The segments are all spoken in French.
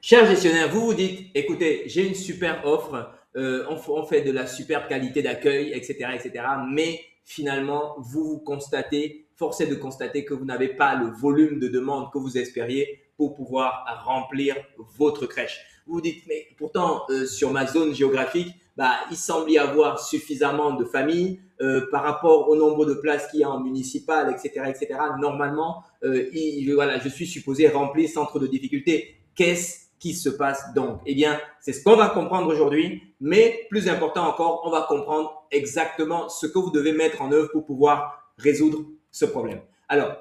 Cher gestionnaire, vous vous dites, écoutez, j'ai une super offre, on fait de la superbe qualité d'accueil, etc., etc. Mais finalement, vous constatez, force est de constater que vous n'avez pas le volume de demande que vous espériez pour pouvoir remplir votre crèche. Vous vous dites, mais pourtant, sur ma zone géographique, bah, il semble y avoir suffisamment de familles par rapport au nombre de places qu'il y a en municipal, etc., etc. Normalement, voilà, je suis supposé remplir sans trop de difficultés. Qu'est-ce qui se passe donc? Eh bien, c'est ce qu'on va comprendre aujourd'hui, mais plus important encore, on va comprendre exactement ce que vous devez mettre en œuvre pour pouvoir résoudre ce problème. Alors,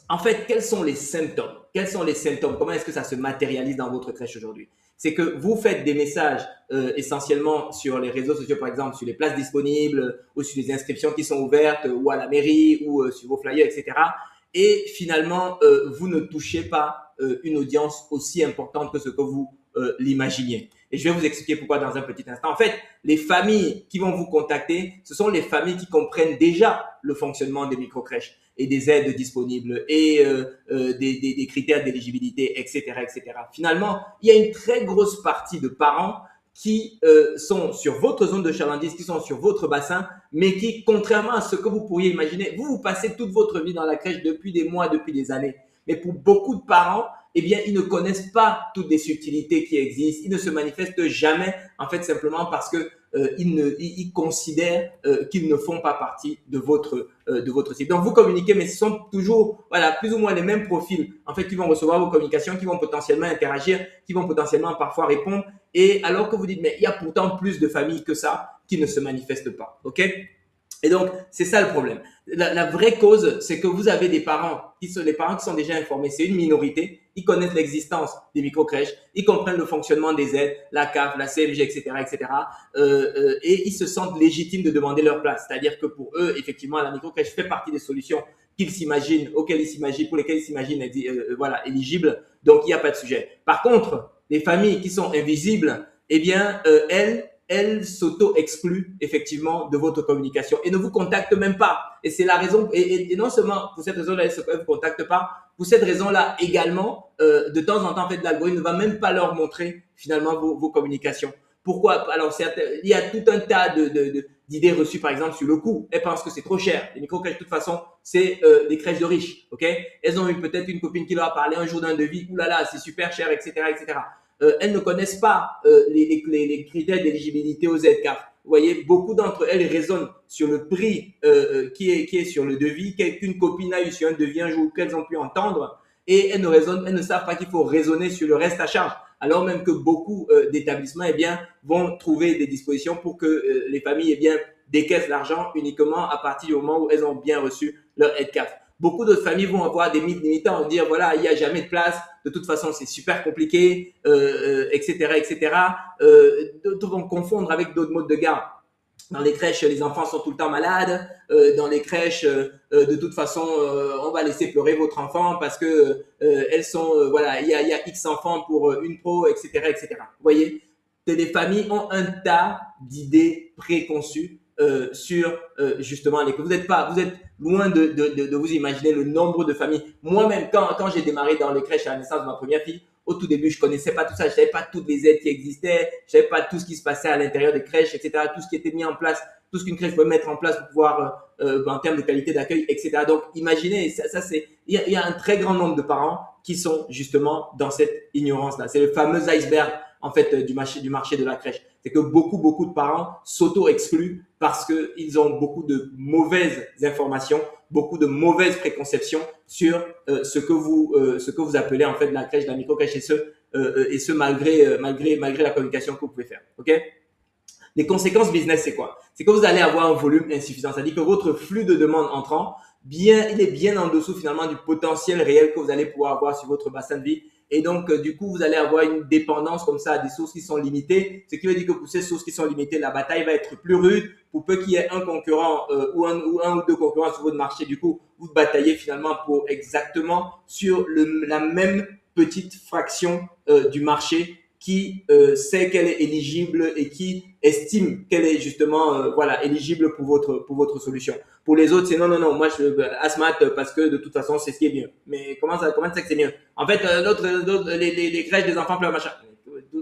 en fait, quels sont les symptômes? Quels sont les symptômes? Comment est-ce que ça se matérialise dans votre crèche aujourd'hui? C'est que vous faites des messages essentiellement sur les réseaux sociaux, par exemple, sur les places disponibles ou sur les inscriptions qui sont ouvertes ou à la mairie ou sur vos flyers, etc. Et finalement, vous ne touchez pas une audience aussi importante que ce que vous l'imaginiez. Et je vais vous expliquer pourquoi dans un petit instant. En fait, les familles qui vont vous contacter, ce sont les familles qui comprennent déjà le fonctionnement des microcrèches et des aides disponibles et des critères d'éligibilité, etc., etc. Finalement, il y a une très grosse partie de parents qui sont sur votre zone de chalandise, qui sont sur votre bassin, mais qui, contrairement à ce que vous pourriez imaginer, vous passez toute votre vie dans la crèche depuis des mois, depuis des années. Mais pour beaucoup de parents, eh bien, ils ne connaissent pas toutes les subtilités qui existent. Ils ne se manifestent jamais, en fait, simplement parce que ils considèrent qu'ils ne font pas partie de votre cible. Donc, vous communiquez, mais ce sont toujours, voilà, plus ou moins les mêmes profils, en fait, qui vont recevoir vos communications, qui vont potentiellement interagir, qui vont potentiellement parfois répondre. Et alors que vous dites, mais il y a pourtant plus de familles que ça qui ne se manifestent pas. OK? Et donc, c'est ça le problème. La vraie cause, c'est que vous avez des parents les parents qui sont déjà informés. C'est une minorité. Ils connaissent l'existence des microcrèches. Ils comprennent le fonctionnement des aides, la CAF, la CMG, etc., etc. Et ils se sentent légitimes de demander leur place. C'est-à-dire que pour eux, effectivement, la microcrèche fait partie des solutions qu'ils s'imaginent, auxquelles ils s'imaginent, pour lesquelles ils s'imaginent, voilà, éligibles. Donc, il n'y a pas de sujet. Par contre, les familles qui sont invisibles, eh bien, elles s'auto-excluent effectivement de votre communication et ne vous contactent même pas. Et c'est la raison, et non seulement pour cette raison-là, elles ne vous contactent pas, pour cette raison-là également, de temps en temps, en fait, l'algorithme ne va même pas leur montrer finalement vos communications. Pourquoi? Alors, il y a tout un tas d'idées reçues, par exemple, sur le coût. Elles pensent que c'est trop cher. Les micro-crèches, de toute façon, c'est des crèches de riches. Ok? Elles ont eu peut-être une copine qui leur a parlé un jour d'un devis. Ouh là là, c'est super cher, etc., etc. Elles ne connaissent pas les critères d'éligibilité aux ZCAF. Vous voyez, beaucoup d'entre elles raisonnent sur le prix qui est sur le devis, qu'une copine a eu sur un devis un jour qu'elles ont pu entendre, et elles ne savent pas qu'il faut raisonner sur le reste à charge. Alors même que beaucoup d'établissements eh bien, vont trouver des dispositions pour que les familles eh bien, décaissent l'argent uniquement à partir du moment où elles ont bien reçu leur EdCAF. Beaucoup d'autres familles vont avoir des mythes limitants, dire voilà, il n'y a jamais de place, de toute façon c'est super compliqué, etc., etc. D'autres vont confondre avec d'autres modes de garde. Dans les crèches, les enfants sont tout le temps malades. Dans les crèches, de toute façon, on va laisser pleurer votre enfant parce que elles sont, voilà, il y a X enfants pour une pro, etc., etc. Vous voyez, les familles ont un tas d'idées préconçues sur justement les. Vous êtes loin de vous imaginer le nombre de familles. Moi-même, quand j'ai démarré dans les crèches à la naissance de ma première fille, au tout début, je connaissais pas tout ça, je savais pas toutes les aides qui existaient, je savais pas tout ce qui se passait à l'intérieur des crèches, etc., tout ce qui était mis en place, tout ce qu'une crèche pouvait mettre en place pour pouvoir, en termes de qualité d'accueil, etc. Donc, imaginez, il y a un très grand nombre de parents qui sont justement dans cette ignorance-là. C'est le fameux iceberg, en fait, du marché de la crèche. C'est que beaucoup de parents s'auto-excluent parce qu'ils ont beaucoup de mauvaises informations, beaucoup de mauvaises préconceptions sur ce que vous appelez en fait la crèche, la micro-crèche et ce malgré la communication que vous pouvez faire. OK? Les conséquences business, c'est quoi? C'est que vous allez avoir un volume insuffisant. C'est-à-dire que votre flux de demande entrant, il est bien en dessous finalement du potentiel réel que vous allez pouvoir avoir sur votre bassin de vie. Et donc, du coup, vous allez avoir une dépendance comme ça à des sources qui sont limitées. Ce qui veut dire que pour ces sources qui sont limitées, la bataille va être plus rude. Pour peu qu'il y ait un concurrent ou un ou deux concurrents sur votre marché, du coup, vous bataillez finalement pour exactement sur la même petite fraction du marché qui sait qu'elle est éligible et qui estime qu'elle est justement voilà éligible pour votre solution. Pour les autres, c'est non, non, non, moi je veux Asmat parce que de toute façon, c'est ce qui est mieux. Mais comment ça que c'est mieux? En fait, les crèches des enfants pleurent, machin.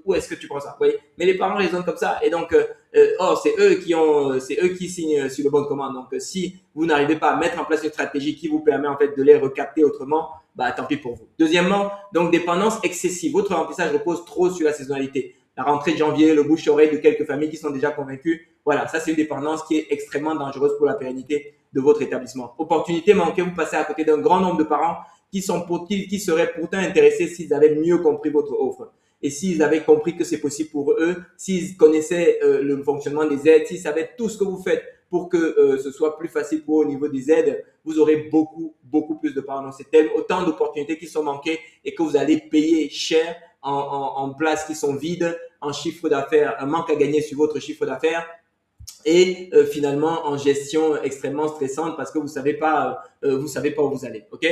Où est-ce que tu prends ça? Oui. Mais les parents raisonnent comme ça. Et donc, c'est eux qui signent sur le bon de commande. Donc, si vous n'arrivez pas à mettre en place une stratégie qui vous permet en fait de les recapter autrement, bah tant pis pour vous. Deuxièmement, donc dépendance excessive. Votre remplissage repose trop sur la saisonnalité. La rentrée de janvier, le bouche-oreille de quelques familles qui sont déjà convaincues. Voilà, ça c'est une dépendance qui est extrêmement dangereuse pour la pérennité de votre établissement. Opportunité manquée, vous passez à côté d'un grand nombre de parents qui seraient pourtant intéressés s'ils avaient mieux compris votre offre. Et s'ils avaient compris que c'est possible pour eux, s'ils connaissaient le fonctionnement des aides, s'ils savaient tout ce que vous faites pour que ce soit plus facile pour eux au niveau des aides, vous aurez beaucoup plus de parents. Donc, c'est autant d'opportunités qui sont manquées et que vous allez payer cher en places qui sont vides, en chiffre d'affaires, un manque à gagner sur votre chiffre d'affaires et finalement en gestion extrêmement stressante parce que vous savez pas où vous allez. Ok.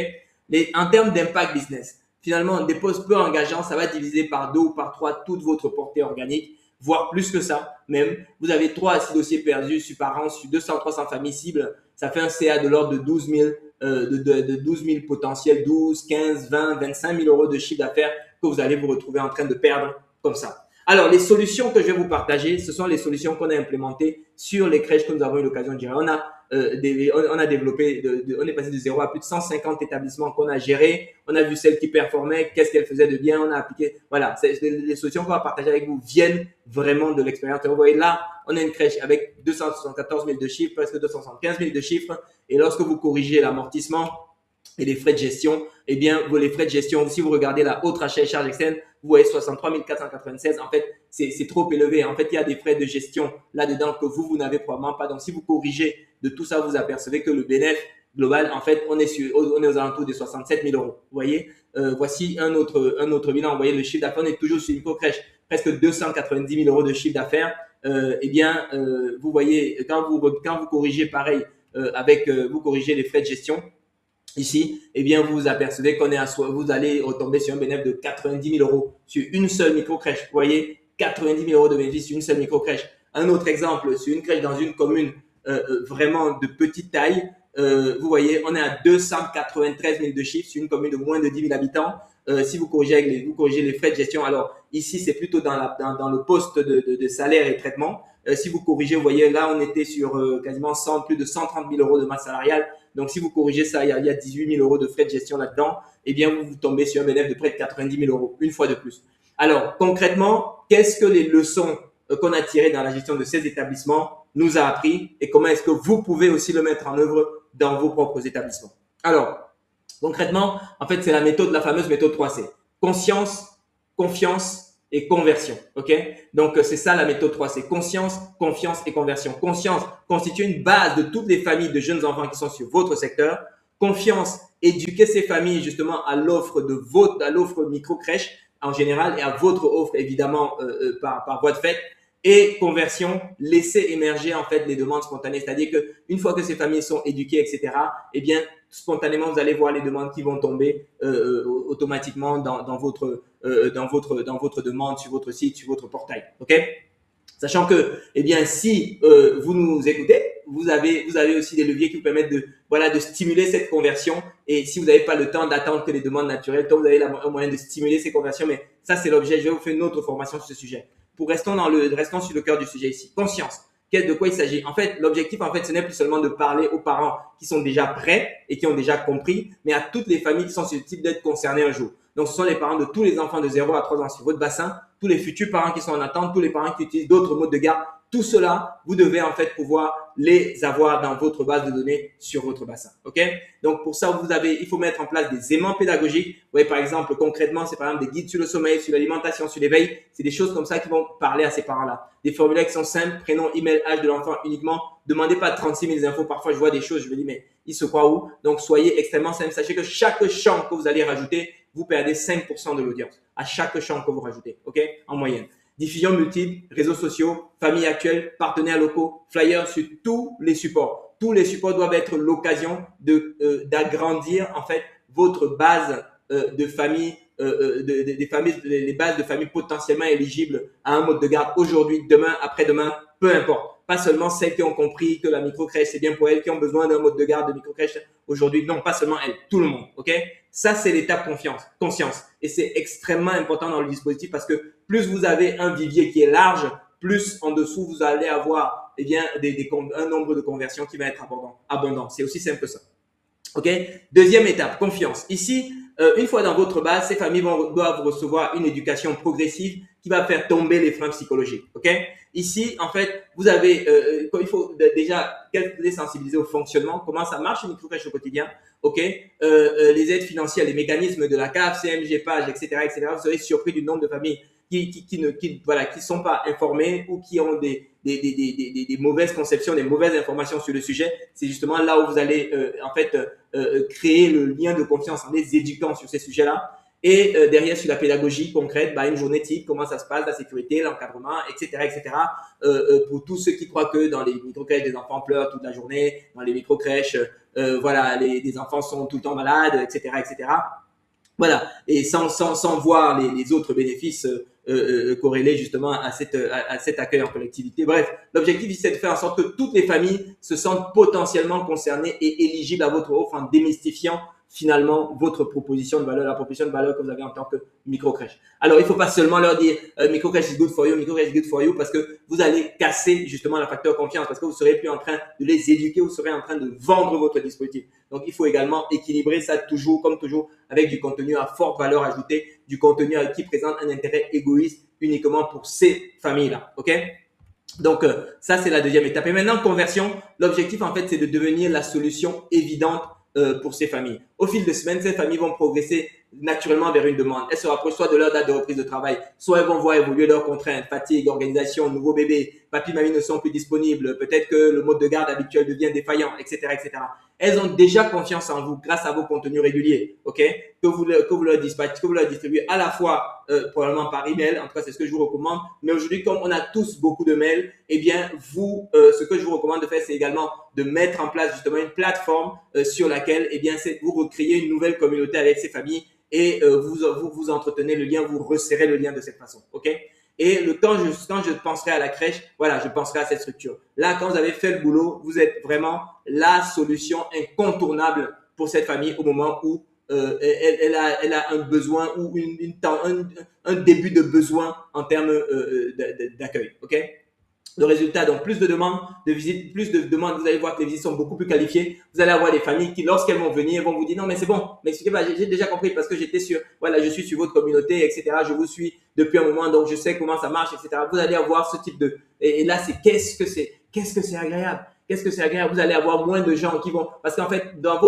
En termes d'impact business, finalement, des postes peu engageants, ça va diviser par 2 ou par 3 toute votre portée organique, voire plus que ça même. Vous avez 3 à 6 dossiers perdus par an sur 200-300 familles cibles. Ça fait un CA de l'ordre de 12 000, de 12 000 potentiels, 12, 15, 20, 25 000 euros de chiffre d'affaires que vous allez vous retrouver en train de perdre comme ça. Alors, les solutions que je vais vous partager, ce sont les solutions qu'on a implémentées sur les crèches que nous avons eu l'occasion de gérer. On a développé, on est passé de 0 à plus de 150 établissements qu'on a gérés. On a vu celles qui performaient, qu'est-ce qu'elles faisaient de bien, on a appliqué. Voilà, les solutions qu'on va partager avec vous viennent vraiment de l'expérience. Vous voyez là, on a une crèche avec 274 000 de chiffres, presque 275 000 de chiffres. Et lorsque vous corrigez l'amortissement et les frais de gestion, eh bien, les frais de gestion, si vous regardez la haute rachat et charges externes, vous voyez 63 496. En fait, c'est trop élevé. En fait, il y a des frais de gestion là-dedans que vous n'avez probablement pas. Donc, si vous corrigez de tout ça, vous apercevez que le bénéfice global, en fait, on est aux alentours de 67 000 euros. Vous voyez, voici un autre bilan. Vous voyez, le chiffre d'affaires, on est toujours sur une co-crèche, presque 290 000 euros de chiffre d'affaires. Eh bien, vous voyez, quand vous corrigez pareil, vous corrigez les frais de gestion, ici, eh bien, vous vous apercevez vous allez retomber sur un bénéfice de 90 000 euros sur une seule micro-crèche. Vous voyez, 90 000 euros de bénéfice sur une seule micro-crèche. Un autre exemple, sur une crèche dans une commune vraiment de petite taille, vous voyez, on est à 293 000 de chiffre sur une commune de moins de 10 000 habitants. Si vous corrigez les frais de gestion, alors ici, c'est plutôt dans le poste de salaire et traitement. Si vous corrigez, vous voyez, là, on était sur quasiment plus de 130 000 euros de masse salariale. Donc, si vous corrigez ça, il y a 18 000 euros de frais de gestion là-dedans, eh bien, vous tombez sur un bénéfice de près de 90 000 euros, une fois de plus. Alors, concrètement, qu'est-ce que les leçons qu'on a tirées dans la gestion de ces établissements nous a appris et comment est-ce que vous pouvez aussi le mettre en œuvre dans vos propres établissements? Alors, concrètement, en fait, c'est la fameuse méthode 3C. Conscience, confiance et conversion. OK? Donc, c'est ça la méthode 3C. Conscience, confiance et conversion. Conscience constitue une base de toutes les familles de jeunes enfants qui sont sur votre secteur. Confiance, éduquer ces familles justement à l'offre micro-crèche en général et à votre offre évidemment par voie de fait. Et conversion, laisser émerger en fait les demandes spontanées. C'est-à-dire que une fois que ces familles sont éduquées, etc., eh bien, spontanément, vous allez voir les demandes qui vont tomber automatiquement dans votre demande sur votre site, sur votre portail. OK? Sachant que, eh bien, si vous nous écoutez, vous avez aussi des leviers qui vous permettent de stimuler cette conversion. Et si vous n'avez pas le temps d'attendre que les demandes naturelles, donc vous avez un moyen de stimuler ces conversions. Mais ça, c'est l'objet. Je vais vous faire une autre formation sur ce sujet. Restons sur le cœur du sujet ici. Conscience. De quoi il s'agit? En fait, l'objectif, ce n'est plus seulement de parler aux parents qui sont déjà prêts et qui ont déjà compris, mais à toutes les familles qui sont susceptibles d'être concernées un jour. Donc, ce sont les parents de tous les enfants de 0 à 3 ans sur votre bassin, tous les futurs parents qui sont en attente, tous les parents qui utilisent d'autres modes de garde. Tout cela, vous devez en fait pouvoir les avoir dans votre base de données sur votre bassin. OK? Donc, pour ça, il faut mettre en place des aimants pédagogiques. Vous voyez, par exemple, concrètement, c'est par exemple des guides sur le sommeil, sur l'alimentation, sur l'éveil. C'est des choses comme ça qui vont parler à ces parents-là. Des formulaires qui sont simples, prénom, email, âge de l'enfant uniquement. Demandez pas 36 000 infos. Parfois, je vois des choses, je me dis, mais il se croit où? Donc, soyez extrêmement simple. Sachez que chaque champ que vous allez rajouter, vous perdez 5% de l'audience à chaque champ que vous rajoutez, OK? En moyenne. Diffusion multiple, réseaux sociaux, famille actuelle, partenaires locaux, flyers sur tous les supports. Tous les supports doivent être l'occasion d'agrandir en fait votre base de famille des familles, les bases de familles potentiellement éligibles à un mode de garde aujourd'hui, demain, après-demain, peu importe. Pas seulement celles qui ont compris que la microcrèche c'est bien pour elles, qui ont besoin d'un mode de garde de microcrèche aujourd'hui. Non, pas seulement elles, tout le monde. Ok? Ça, c'est l'étape conscience. Et c'est extrêmement important dans le dispositif parce que plus vous avez un vivier qui est large, plus en dessous vous allez avoir eh bien, un nombre de conversions qui va être abondant. C'est aussi simple que ça. Ok? Deuxième étape, confiance. Ici, une fois dans votre base, ces familles doivent recevoir une éducation progressive qui va faire tomber les freins psychologiques. Ok? Ici, en fait, vous avez, il faut déjà les sensibiliser au fonctionnement, comment ça marche une microcrèche au quotidien. Ok? Les aides financières, les mécanismes de la CAF, CMG, PAGE, etc., etc. Vous serez surpris du nombre de familles qui sont pas informées ou qui ont des mauvaises conceptions, des mauvaises informations sur le sujet. C'est justement là où vous allez créer le lien de confiance en les éduquant sur ces sujets-là. Et derrière, sur la pédagogie concrète, une journée type, comment ça se passe, la sécurité, l'encadrement, etc. Pour tous ceux qui croient que dans les microcrèches, des enfants pleurent toute la journée, dans les microcrèches, les enfants sont tout le temps malades, etc. Voilà, et sans voir les autres bénéfices corrélés justement à cet accueil en collectivité. Bref, l'objectif ici, c'est de faire en sorte que toutes les familles se sentent potentiellement concernées et éligibles à votre offre en démystifiant finalement votre proposition de valeur, la proposition de valeur que vous avez en tant que microcrèche. Alors, il ne faut pas seulement leur dire microcrèche is good for you, microcrèche is good for you, parce que vous allez casser justement le facteur confiance, parce que vous ne serez plus en train de les éduquer, vous serez en train de vendre votre dispositif. Donc, il faut également équilibrer ça toujours, comme toujours, avec du contenu à forte valeur ajoutée, du contenu qui présente un intérêt égoïste uniquement pour ces familles-là. OK? Donc, ça, c'est la deuxième étape. Et maintenant, conversion, l'objectif, en fait, c'est de devenir la solution évidente pour ces familles. Au fil des semaines, ces familles vont progresser naturellement vers une demande. Elles se rapprochent soit de leur date de reprise de travail, soit elles vont voir évoluer leurs contraintes, fatigue, organisation, nouveau bébé, papi, mamie ne sont plus disponibles, peut-être que le mode de garde habituel devient défaillant, etc. Elles ont déjà confiance en vous grâce à vos contenus réguliers, ok? Que vous leur dispatchez, que vous leur distribuez à la fois probablement par email, en tout cas c'est ce que je vous recommande. Mais aujourd'hui, comme on a tous beaucoup de mails, eh bien ce que je vous recommande de faire, c'est également de mettre en place justement une plateforme sur laquelle eh bien vous recréez une nouvelle communauté avec ces familles et vous entretenez le lien, vous resserrez le lien de cette façon, ok? Et quand je penserai à la crèche, voilà, je penserai à cette structure. Là, quand vous avez fait le boulot, vous êtes vraiment la solution incontournable pour cette famille au moment où elle a un besoin ou un début de besoin en termes d'accueil. Ok? Le résultat, donc plus de demandes de visites, plus de demandes, vous allez voir que les visites sont beaucoup plus qualifiées. Vous allez avoir des familles qui, lorsqu'elles vont venir, vont vous dire non mais c'est bon, m'expliquez pas, j'ai déjà compris parce que j'étais sur, voilà, je suis sur votre communauté, etc. Je vous suis depuis un moment, donc je sais comment ça marche, etc. Vous allez avoir ce type de, et là c'est qu'est-ce que c'est agréable. Qu'est-ce que c'est agréable. Vous allez avoir moins de gens qui vont, parce qu'en fait, dans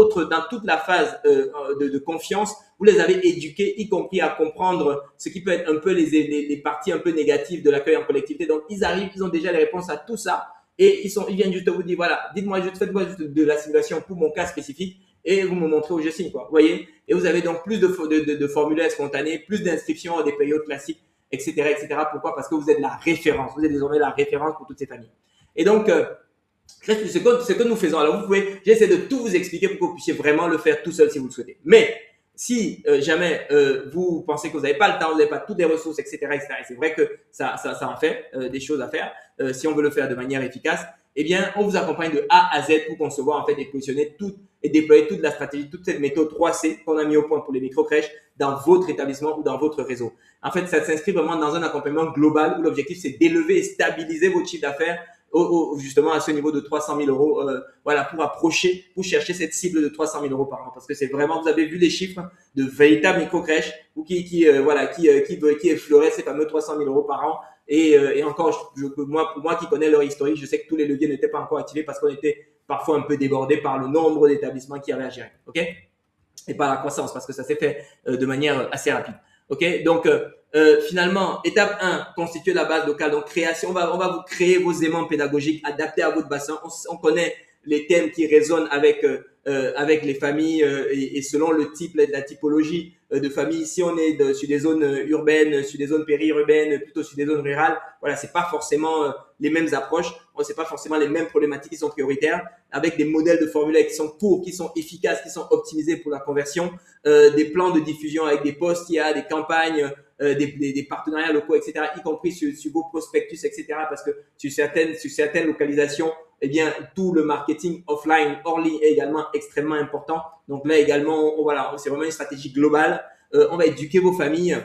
toute la phase de confiance, vous les avez éduqués, y compris à comprendre ce qui peut être un peu les parties un peu négatives de l'accueil en collectivité. Donc, ils arrivent, ils ont déjà les réponses à tout ça et ils viennent juste vous dire, voilà, faites-moi juste de la simulation pour mon cas spécifique et vous me montrez où je signe, quoi. Vous voyez? Et vous avez donc plus de formulaires spontanés, plus d'inscriptions à des périodes classiques, etc. Pourquoi? Parce que vous êtes la référence. Vous êtes désormais la référence pour toutes ces familles. Et donc, ce que nous faisons, alors j'essaie de tout vous expliquer pour que vous puissiez vraiment le faire tout seul si vous le souhaitez. Mais si jamais vous pensez que vous n'avez pas le temps, vous n'avez pas toutes les ressources, etc., et c'est vrai que ça en fait des choses à faire. Si on veut le faire de manière efficace, eh bien, on vous accompagne de A à Z pour concevoir en fait et positionner et déployer toute la stratégie, toute cette méthode 3C qu'on a mis au point pour les microcrèches dans votre établissement ou dans votre réseau. En fait, ça s'inscrit vraiment dans un accompagnement global où l'objectif c'est d'élever et stabiliser votre chiffre d'affaires justement à ce niveau de 300 000 euros, voilà, pour chercher cette cible de 300 000 euros par an. Parce que c'est vraiment, vous avez vu les chiffres de véritables micro-crèches ou qui effleuraient ces fameux 300 000 euros par an. Et encore, pour moi qui connais leur historique, je sais que tous les leviers n'étaient pas encore activés parce qu'on était parfois un peu débordé par le nombre d'établissements qui avaient à gérer. OK? Et par la croissance, parce que ça s'est fait de manière assez rapide. OK? Donc, finalement, étape 1, constituer la base locale. Donc, création, on va vous créer vos aimants pédagogiques adaptés à votre bassin. On connaît les thèmes qui résonnent avec les familles et selon le type, la typologie de famille. Si on est sur des zones urbaines, sur des zones périurbaines, plutôt sur des zones rurales, voilà, c'est pas forcément les mêmes approches, c'est pas forcément les mêmes problématiques qui sont prioritaires, avec des modèles de formulaire qui sont courts, qui sont efficaces, qui sont optimisés pour la conversion, des plans de diffusion avec des posts, il y a des campagnes, des partenariats locaux, etc., y compris sur vos prospectus, etc., parce que sur certaines localisations, eh bien, tout le marketing offline, hors ligne est également extrêmement important. Donc là également, voilà, c'est vraiment une stratégie globale. On va éduquer vos familles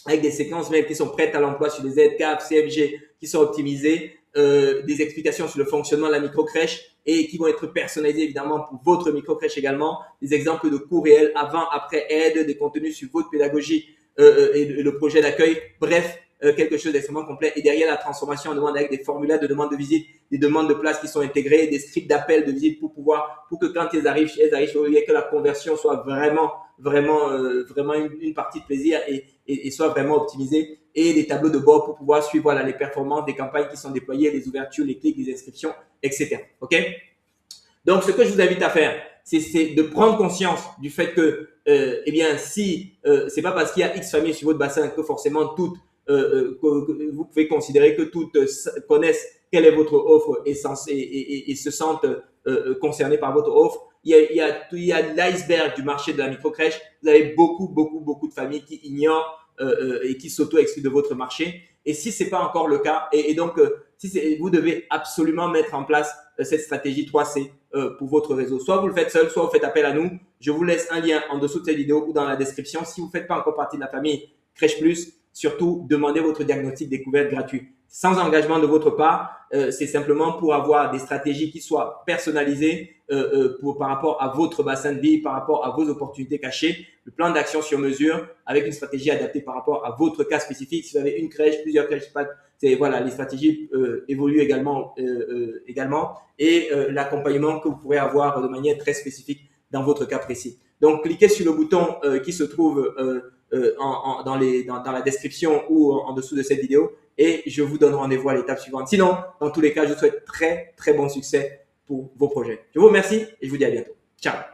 avec des séquences mail qui sont prêtes à l'emploi sur les ZCAP, CFG, qui sont optimisées, des explications sur le fonctionnement de la micro-crèche et qui vont être personnalisées évidemment pour votre micro-crèche également, des exemples de cours réels avant, après aide, des contenus sur votre pédagogie et le projet d'accueil. Bref, quelque chose d'extrêmement complet. Et derrière la transformation, on demande avec des formulaires de demande de visite, des demandes de place qui sont intégrées, des scripts d'appel de visite pour que quand elles arrivent, que la conversion soit vraiment une partie de plaisir et soit vraiment optimisée, et des tableaux de bord pour pouvoir suivre voilà, les performances des campagnes qui sont déployées, les ouvertures, les clics, les inscriptions, etc. Ok? Donc, ce que je vous invite à faire, c'est de prendre conscience du fait que, eh bien, si c'est pas parce qu'il y a X familles sur votre bassin que forcément toutes que vous pouvez considérer que toutes connaissent quelle est votre offre et se sentent concernées par votre offre. Il y a l'iceberg du marché de la microcrèche. Vous avez beaucoup de familles qui ignorent et qui s'auto-excluent de votre marché. Et si c'est pas encore le cas, et donc vous devez absolument mettre en place cette stratégie 3C pour votre réseau. Soit vous le faites seul, soit vous faites appel à nous. Je vous laisse un lien en dessous de cette vidéo ou dans la description. Si vous ne faites pas encore partie de la famille Crèche Plus, surtout demandez votre diagnostic découverte gratuit. Sans engagement de votre part, c'est simplement pour avoir des stratégies qui soient personnalisées par rapport à votre bassin de vie, par rapport à vos opportunités cachées, le plan d'action sur mesure avec une stratégie adaptée par rapport à votre cas spécifique. Si vous avez une crèche, plusieurs crèches, voilà, les stratégies évoluent également et l'accompagnement que vous pourrez avoir de manière très spécifique dans votre cas précis. Donc, cliquez sur le bouton qui se trouve dans la description ou en dessous de cette vidéo et je vous donne rendez-vous à l'étape suivante. Sinon, dans tous les cas, je vous souhaite très bon succès pour vos projets. Je vous remercie et je vous dis à bientôt. Ciao!